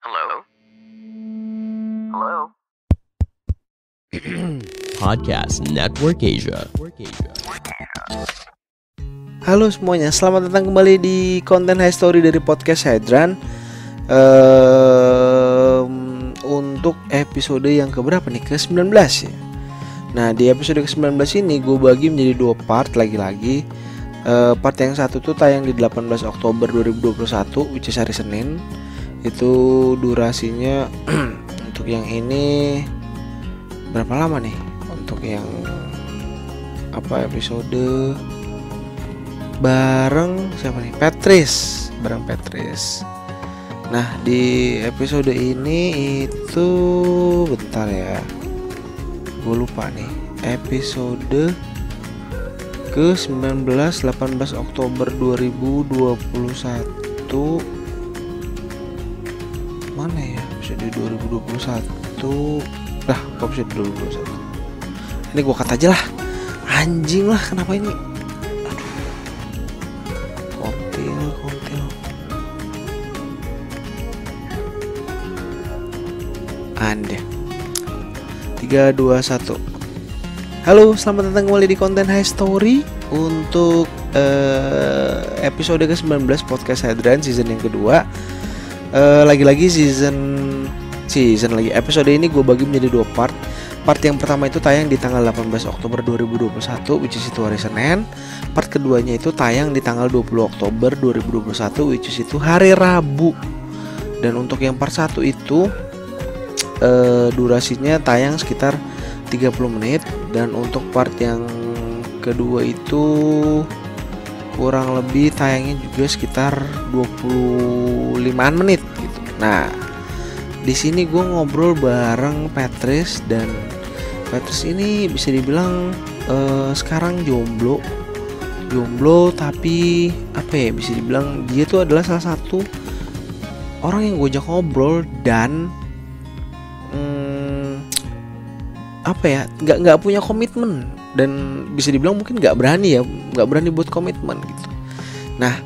Halo? Halo? Podcast Network Asia. Halo semuanya, selamat datang kembali di konten High Story dari Podcast Hydran. Untuk episode yang keberapa nih? Ke-19 ya. Nah, di episode ke-19 ini gue bagi menjadi 2 part lagi-lagi. Part yang satu tuh tayang di 18 Oktober 2021, which is hari Senin. Itu durasinya untuk yang ini berapa lama nih? Untuk yang episode bareng siapa nih? Bareng Petris. Nah, di episode ini itu bentar ya, gue lupa nih. Episode ke-19 18 Oktober 2021 mana ya? Episode 2021. Lah, kok episode 2021? Ini gue kata aja lah. Anjing lah, kenapa ini? Kontil. Anda 3, 2, 1. Halo, selamat datang kembali di konten High Story. Untuk episode ke-19 Podcast Hydran season yang kedua. Lagi-lagi season lagi. Episode ini gue bagi menjadi 2 part. Part yang pertama itu tayang di tanggal 18 Oktober 2021, which is itu hari Senin. Part keduanya itu tayang di tanggal 20 Oktober 2021, which is itu hari Rabu. Dan untuk yang part 1 itu durasinya tayang sekitar 30 menit. Dan untuk part yang kedua itu kurang lebih tayangnya juga sekitar 25 menit gitu. Nah, di sini gue ngobrol bareng Petris, dan Petris ini bisa dibilang sekarang jomblo tapi bisa dibilang dia tuh adalah salah satu orang yang gue ajak ngobrol dan nggak punya komitmen, dan bisa dibilang mungkin nggak berani buat komitmen gitu. Nah,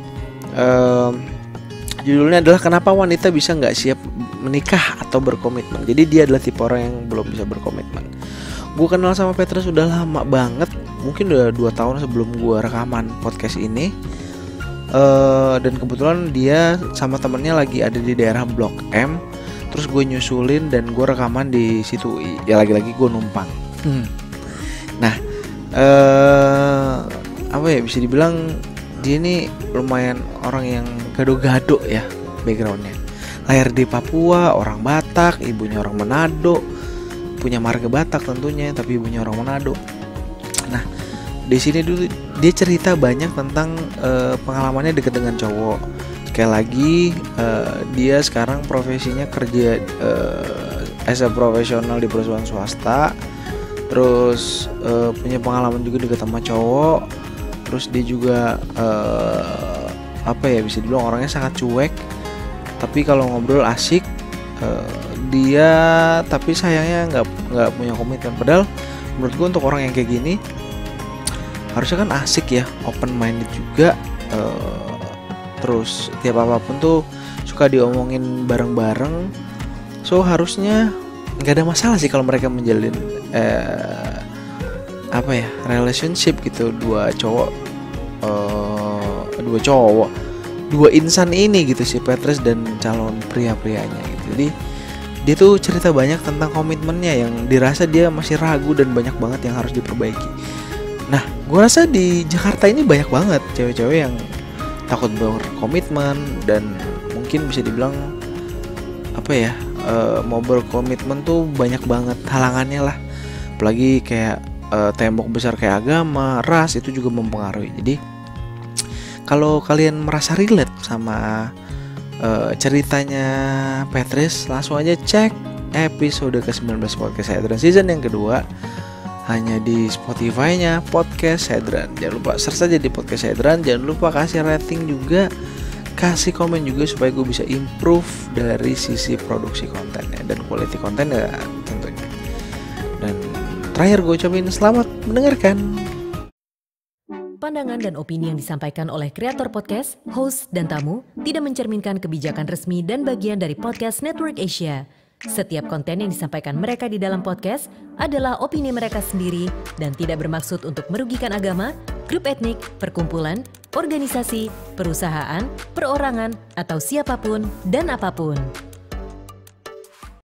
judulnya adalah kenapa wanita bisa nggak siap menikah atau berkomitmen. Jadi dia adalah tipe orang yang belum bisa berkomitmen. Gue kenal sama Petra sudah lama banget, mungkin udah 2 tahun sebelum gue rekaman podcast ini. Dan kebetulan dia sama temennya lagi ada di daerah Blok M. Terus gue nyusulin dan gue rekaman di situ. Ya lagi-lagi gue numpang. Nah, bisa dibilang dia ini lumayan orang yang gado-gado ya backgroundnya. Lahir di Papua, orang Batak, ibunya orang Manado. Punya marga Batak tentunya, tapi ibunya orang Manado. Nah, di sini dulu dia cerita banyak tentang pengalamannya dekat dengan cowok. Sekali lagi, dia sekarang profesinya kerja as a profesional di perusahaan swasta. Terus punya pengalaman juga dekat sama cowok. Terus dia juga bisa dibilang orangnya sangat cuek, tapi kalau ngobrol asik. Dia tapi sayangnya nggak punya komitmen. Padahal menurut gue untuk orang yang kayak gini harusnya kan asik ya, open minded juga. Terus tiap apapun tuh suka diomongin bareng-bareng. So harusnya nggak ada masalah sih kalau mereka menjalin relationship gitu. Dua insan ini gitu, si Petrus dan calon pria-prianya gitu. Jadi dia tuh cerita banyak tentang komitmennya yang dirasa dia masih ragu dan banyak banget yang harus diperbaiki. Nah, gue rasa di Jakarta ini banyak banget cewek-cewek yang takut berkomitmen, dan mungkin bisa dibilang mau berkomitmen tuh banyak banget halangannya lah. Apalagi kayak tembok besar kayak agama, ras, itu juga mempengaruhi. Jadi kalau kalian merasa relate sama ceritanya Petris, langsung aja cek episode ke-19 Podcast Hydran season yang kedua. Hanya di Spotify-nya Podcast Hydran. Jangan lupa search aja di Podcast Hydran. Jangan lupa kasih rating juga, kasih komen juga, supaya gue bisa improve dari sisi produksi kontennya dan quality konten ya tentunya. Dan terakhir gue ucapin selamat mendengarkan. pandangan dan opini yang disampaikan oleh kreator podcast, host, dan tamu tidak mencerminkan kebijakan resmi dan bagian dari Podcast Network Asia. Setiap konten yang disampaikan mereka di dalam podcast adalah opini mereka sendiri dan tidak bermaksud untuk merugikan agama, grup etnik, perkumpulan, organisasi, perusahaan, perorangan, atau siapapun dan apapun.